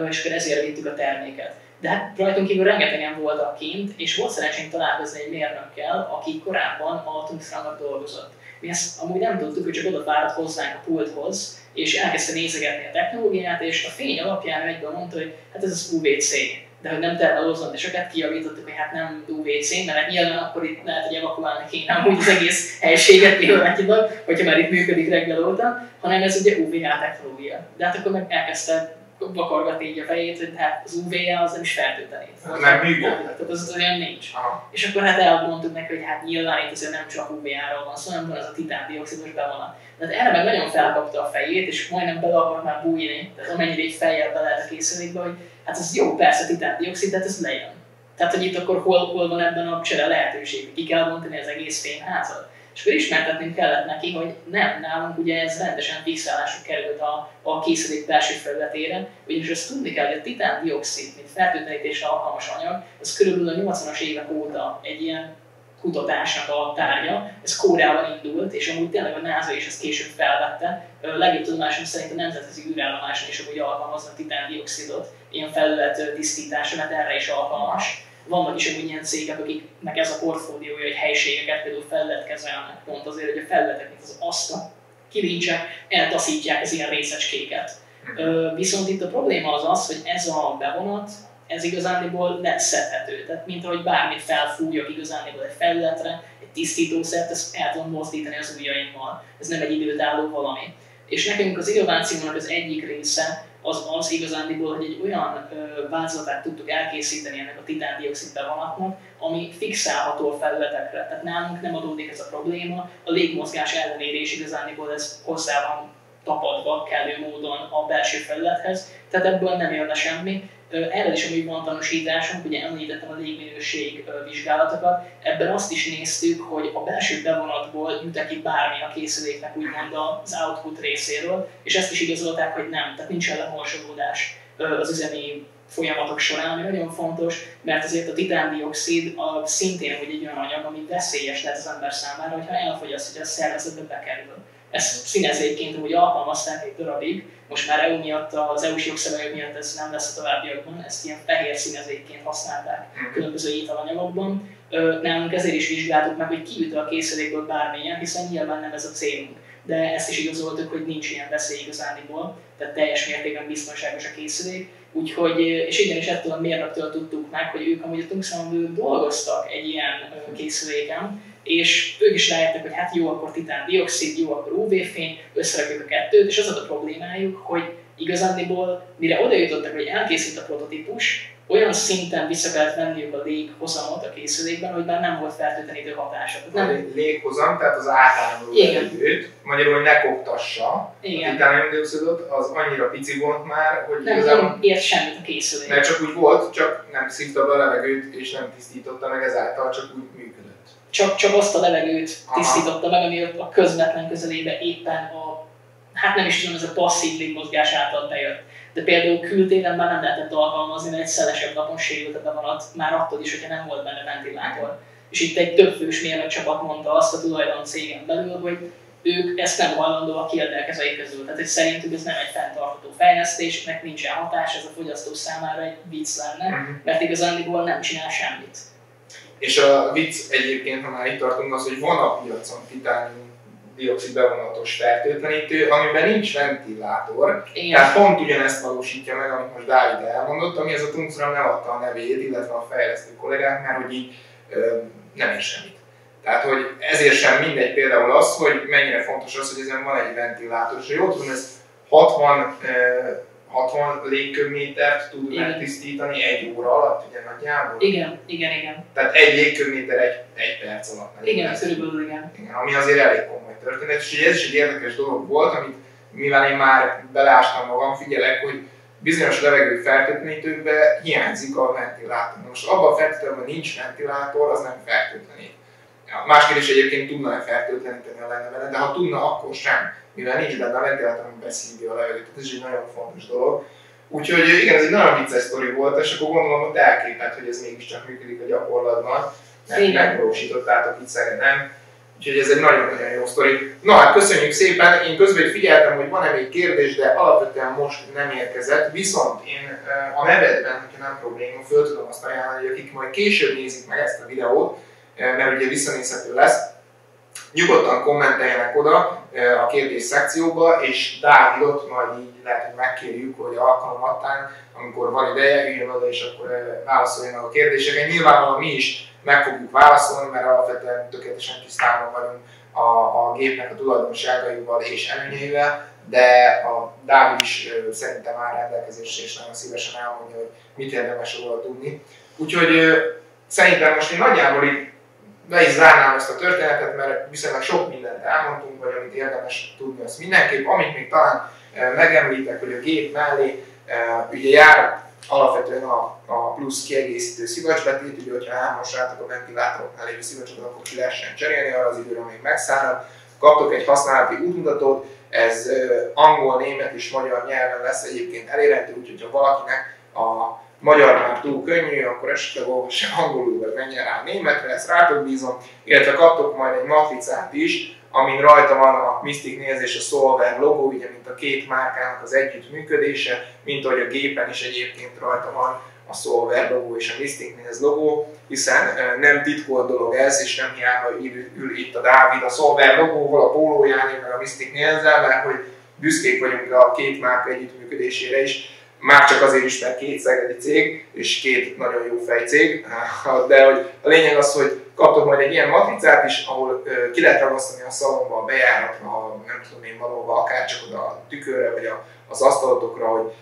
és akkor ezért vittük a terméket. De hát rajtunk kívül rengetegen voltak kint, és volt szerencsém találkozni egy mérnökkel, aki korábban a Tungsramnak dolgozott. Mi ezt amúgy nem tudtuk, hogy csak odafáradt hozzánk a pulthoz, és elkezdte nézegetni a technológiát, és a fény alapján egyből mondta, hogy hát ez az UVC. De hogy nem termel ozondesokat, kijavítottuk, hogy hát nem UVC, mert nyilván akkor itt lehet, hogy evakuálni kéne amúgy az egész helységet pillanatnyilag, hogyha már itt működik reggel óta, hanem ez ugye UVA technológia. De hát akkor meg elkezdte vakargatni így a fejét, hogy hát az UVA az nem is fertőtlenít. Nem működik. Tehát az olyan nincs. Aha. És akkor hát elmondtuk neki, hogy hát nyilván itt azért nem csak UVA-ról van szó, hanem van ez a titándioxidos bevonat. Tehát erre meg nagyon felkapta a fejét, és majdnem bele akart már bújni, tehát amennyire egy fejjel be lehet a készülékbe, hogy hát ez jó, persze titándioxid, tehát ez lejön. Tehát, hogy itt akkor hol van ebben a csere lehetőség, ki kell bontani az egész fényházat. És akkor ismertetnünk kellett neki, hogy nem, nálunk ugye ez rendesen fixálásra került a készülék belső felületére, ugyanis azt tudni kell, hogy a titándioxid, mint fertőtlenítésre alkalmas anyag, az körülbelül a 80-as évek óta egy ilyen kutatásnak a tárgya, ez Koreában indult, és amúgy tényleg a NASA is ezt később felvette. Legjobb tudomásom szerint a nemzetközi űrállomáson is amúgy alkalmaznak titándioxidot, ilyen felület tisztításra, mert erre is alkalmas. Vannak is amúgy ilyen cégek, akiknek ez a portfóliója, hogy helységeket például felületkezelnek, pont azért, hogy a felületeknek az asztal, kilincsek eltaszítják az ilyen részecskéket. Viszont itt a probléma az az, hogy ez a bevonat, ez igazándiból leszedhető. Tehát mint ahogy bármit felfújok igazándiból egy felületre, egy tisztítószert, ezt el tudom mozdítani az ujjaimmal. Ez nem egy időtálló valami. És nekünk az innovációnak az egyik része az igazándiból, hogy egy olyan vázlatát tudtuk elkészíteni ennek a titándioxid bevonatnak, ami fixálható a felületekre. Tehát nálunk nem adódik ez a probléma, a légmozgás ellenére igazándiból ez hozzá van tapadva kellő módon a belső felülethez, tehát ebből nem jönne semmi. Erre is amúgy van tanúsításunk, ugye említettem a légminőség vizsgálatokat, ebben azt is néztük, hogy a belső bevonatból jut-e ki bármi a készüléknek úgymond az output részéről, és ezt is igazolták, hogy nem, tehát nincsen lemorzsolódás az üzemi folyamatok során, ami nagyon fontos, mert azért a titándioxid szintén egy olyan anyag, ami veszélyes lehet az ember számára, hogyha elfogyasztja, a szervezetbe bekerül. Ezt színezékként úgy alkalmazták egy darabig, most már EU miatt, az EU-s jogszabályok miatt ez nem lesz a továbbiakban, ezt ilyen fehér színezékként használták különböző ételanyagokban. Nálunk ezért is vizsgáltuk meg, hogy kiüt a készülékből bármilyen, hiszen nyilván nem ez a célunk. De ezt is igazoltuk, hogy nincs ilyen veszély igazániból, tehát teljes mértékben biztonságos a készülék. Úgyhogy, és igenis ettől a mérnöktől tudtuk meg, hogy ők amúgy a Tungsramon dolgoztak egy ilyen készüléken, és ők is rájöttek, hogy hát jó, akkor titándioxid, jó, akkor UV-fény, összerakjuk a kettőt, és az a problémájuk, hogy igazándiból, mire oda jutottak, hogy elkészült a prototípus, olyan szinten vissza kellett venniük a léghozamot a készülékben, hogy már nem volt fertőtlenítő hatása. Nem léghozam, tehát az átáramló levegőt, magyarul, hogy ne koptassa a titániumdioxidot, az annyira pici volt már, hogy nem ért semmit a készülék. Mert csak úgy volt, csak nem szívta be a levegőt, és nem tisztította meg ezáltal, csak úgy működött. Csak azt a levegőt tisztította meg, ami a közvetlen közelébe éppen hát nem is tudom, ez a passzív légmozgás által bejött. De például kültéren már nem lehetett alkalmazni, mert egy szelesebb napon sérült a bevonat, már attól is, hogyha nem volt benne ventilátor. És itt egy többfős mérnökcsapat mondta azt a tulajdon cégen belül, hogy ők ezt nem hajlandóak kiadni a kezeik közül. Tehát hogy szerintük ez nem egy fenntartható fejlesztés, ennek nincsen hatás, ez a fogyasztó számára egy vicc lenne, mert igazándiból nem csinál semmit. És a vicc egyébként, ha már itt tartunk, az, hogy van a piacon titánium-dioxid bevonatos fertőtlenítő, amiben nincs ventilátor. Igen. Tehát pont ugyanezt valósítja meg, amit most Dávid elmondott, ami ez a Tungsram nem adta a nevét, illetve a fejlesztő kollégák, mert hogy így nem ér semmit. Tehát, hogy ezért sem mindegy például az, hogy mennyire fontos az, hogy ezen van egy ventilátor. És jól tudom, ez 60 légköbmétert tud megtisztítani egy óra alatt, ugye nagyjából? Igen. Tehát egy légköbméter egy perc alatt. Igen, körülbelül igen. Ami azért elég komoly történet, és ez is egy érdekes dolog volt, amit mivel én már beleástam magam, figyelek, hogy bizonyos levegő fertőtlenítőkben hiányzik a ventilátor. Most abban a fertőtlenítőben nincs ventilátor, az nem fertőtlenít. Más kérdés egyébként tudna-e fertőtleníteni a levelet, de ha tudna, akkor sem, mivel nincs benne a ventilátor, beszívja a levegőt. Ez is egy nagyon fontos dolog. Úgyhogy igen, ez egy nagyon vicces sztori volt, és akkor gondolom, hogy elképelt, hogy ez mégiscsak működik a gyakorlatban, mert megvalósítottátok itt Szegeden. Úgyhogy ez egy nagyon-nagyon jó sztori. Na hát köszönjük szépen, én közben figyeltem, hogy van-e még kérdés, de alapvetően most nem érkezett. Viszont én a nevedben, hogyha nem probléma, föl tudom azt ajánlani, hogy akik majd később nézik meg ezt a videót, mert ugye visszanézhető lesz, nyugodtan kommenteljenek oda a kérdés szekcióba, és Dávidot majd így lehet, hogy megkérjük, hogy alkalmattán, amikor van ideje, üljön oda, és akkor válaszoljon a kérdéseket. Nyilvánvalóan mi is meg fogjuk válaszolni, mert alapvetően tökéletesen tisztában vagyunk a gépnek a tulajdonságaival és előnyeivel, de a Dávid is szerintem áll rendelkezésre, és nagyon szívesen elmondja, hogy mit érdemes róla tudni. Úgyhogy szerintem most én nagyjából így be is zárnám ezt a történetet, mert viszonylag sok mindent elmondtunk, vagy amit érdemes tudni, azt mindenképp. Amit még talán megemlítek, hogy a gép mellé ugye jár alapvetően a plusz kiegészítő szivacsbetét, ugye hogyha elmosrátok a ventilátoroknál lévő szivacsot, akkor ki lehessen cserélni, arra az időre még megszárad. Kaptok egy használati útmutatót, ez angol, német és magyar nyelven lesz egyébként elérhető, úgyhogy ha valakinek a magyar már túl könnyű, akkor esetleg olvassa angolul, vagy menjen rá németre, ezt rátok bízom, illetve kaptok majd egy matricát is, amin rajta van a Mystic Nails és a Solver logó, ugye mint a két márkának az együttműködése, mint ahogy a gépen is egyébként rajta van a Solver logó és a Mystic Nails logó, hiszen nem titkolt dolog ez, és nem hiába ül itt a Dávid a Solver logóval, a pólóján, meg a Mystic Nails-el, mert hogy büszkék vagyunk a két márka együttműködésére is. Már csak azért is, mert két szegedi cég, és két nagyon jó fejcég, de hogy a lényeg az, hogy kaptok majd egy ilyen matricát is, ahol ki lehet ragasztani a szalomba, a bejáratra, nem tudom én valóban, akár csak oda a tükörre, vagy az asztalotokra, hogy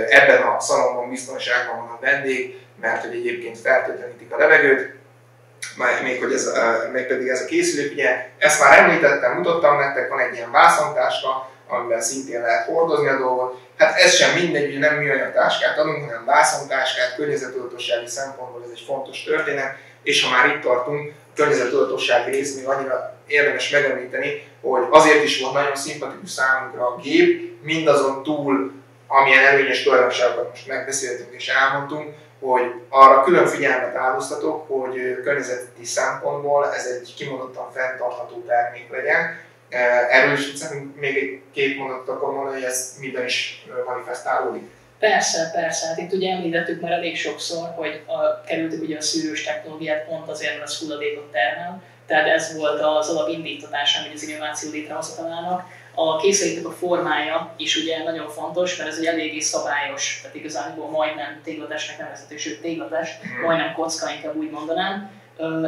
ebben a szalomban biztonságban van a vendég, mert hogy egyébként fertőtlenítik a levegőt, még pedig ez a készülék, ugye ezt már említettem, mutattam nektek, van egy ilyen vászontáska, amivel szintén lehet hordozni a dolgot. Hát ez sem mindegy, hogy nem műanyag táskát adunk, hanem vászontáskát, környezettudatossági szempontból ez egy fontos történet, és ha már itt tartunk, a környezettudatossági rész még annyira érdemes megemlíteni, hogy azért is volt nagyon szimpatikus számunkra a gép, mindazon túl, amilyen előnyös tulajdonságokat most megbeszéltünk és elmondtunk, hogy arra külön figyelmet áldoztatok, hogy környezeti szempontból ez egy kimondottan fenntartható termék legyen. Erről is tudsz még két mondatot akkor mondani, hogy ez miben is manifestálódik? Persze. Hát itt ugye említettük már elég sokszor, hogy kerültük ugye a szűrős technológiát pont azért, mert az hulladékot termel. Tehát ez volt az alapindítatása az innováció létrehozatalának. A készüléknek a formája is ugye nagyon fontos, mert ez egy eléggé szabályos, tehát igazából majdnem téglatestnek nevezhető, sőt téglates, majdnem kocka, inkább úgy mondanám.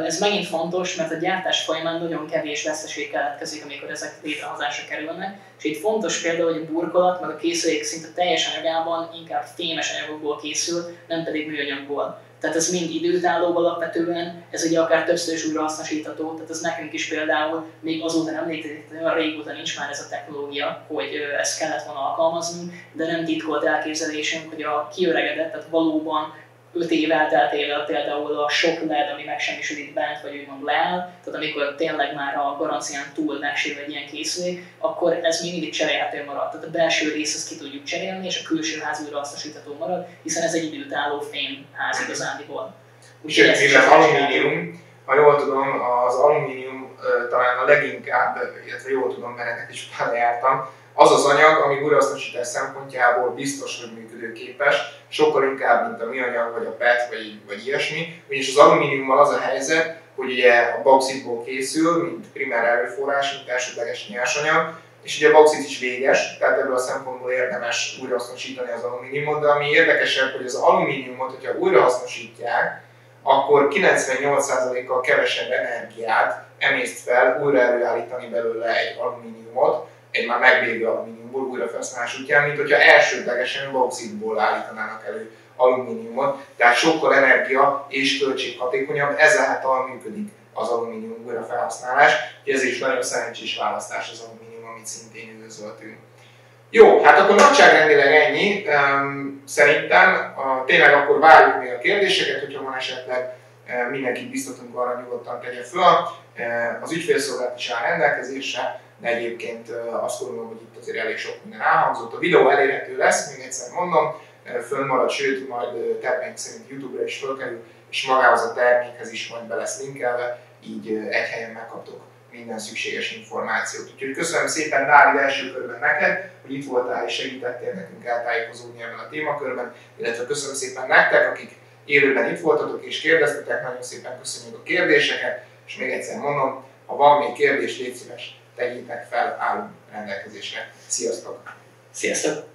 Ez megint fontos, mert a gyártás folyamán nagyon kevés veszteség keletkezik, amikor ezek létrehozásra kerülnek. És itt fontos például, hogy a burkolat, meg a készülék szinte teljes anyagában inkább fémes anyagokból készül, nem pedig műanyagból. Tehát ez mind időtálló alapvetően, ez ugye akár többször is újrahasznosítható, tehát ez nekünk is például még azóta nem létezik, olyan régóta nincs már ez a technológia, hogy ezt kellett volna alkalmazni, de nem titkolt elképzelésünk, hogy a kiöregedett, tehát valóban 5 év elteltével például a sok LED, ami megsemmisödik bent, vagy úgymond leáll, tehát amikor tényleg már a garancián túl megsérül egy ilyen készülék, akkor ez még mindig cserélhető marad. Tehát a belső rész ezt ki tudjuk cserélni, és a külső ház újrahasznosítható marad, hiszen ez egy időtálló fémház igazándiból. Úgyhogy mivel alumínium, ha jól tudom, az alumínium talán a leginkább, illetve jól tudom, mert ennek is utána jártam, az az anyag, ami újrahasznosítás szempontjából biztos, hogy működőképes, sokkal inkább, mint a műanyag, vagy a PET, vagy ilyesmi. Ugyanis az alumíniummal az a helyzet, hogy ugye a bauxitból készül, mint primer erőforrás, mint elsődleges nyersanyag, és ugye a bauxit is véges, tehát ebből a szempontból érdemes újrahasznosítani az alumíniumot, de ami érdekesebb, hogy az alumíniumot, hogyha újrahasznosítják, akkor 98%-kal kevesebb energiát emészt fel újra előállítani belőle egy alumíniumot, egy már meglévő alumíniumból újrafelhasználás útján, mint hogyha elsődlegesen bauxitból állítanának elő alumíniumot, tehát sokkal energia és költséghatékonyabb, ezáltal működik az alumínium újrafelhasználás, úgyhogy ez is nagyon szerencsés választás az alumínium, amit szintén üdvözöltünk. Jó, hát akkor nagyságrendileg ennyi, szerintem tényleg akkor várjuk még a kérdéseket, hogyha van esetleg mindenkit biztatunk arra, nyugodtan tegye föl. Az ügyfélszolgálat is áll rendelkezésre, de egyébként azt gondolom, hogy itt azért elég sok minden elhangzott. A videó elérhető lesz, még egyszer mondom, fönnmarad, sőt, majd terveink szerint YouTube-ra is fölkerül, és magához a termékhez is majd be lesz linkelve, így egy helyen megkaptok minden szükséges információt. Úgyhogy köszönöm szépen, Dávid, első körben neked, hogy itt voltál és segítettél nekünk eltájékozódni ebben a témakörben, illetve köszönöm szépen nektek, akik élőben itt voltatok és kérdeztetek, nagyon szépen köszönjük a kérdéseket, és még egyszer mondom, ha van még kérdés, légy szíves, tegyétek fel, állunk rendelkezésre. Sziasztok! Sziasztok!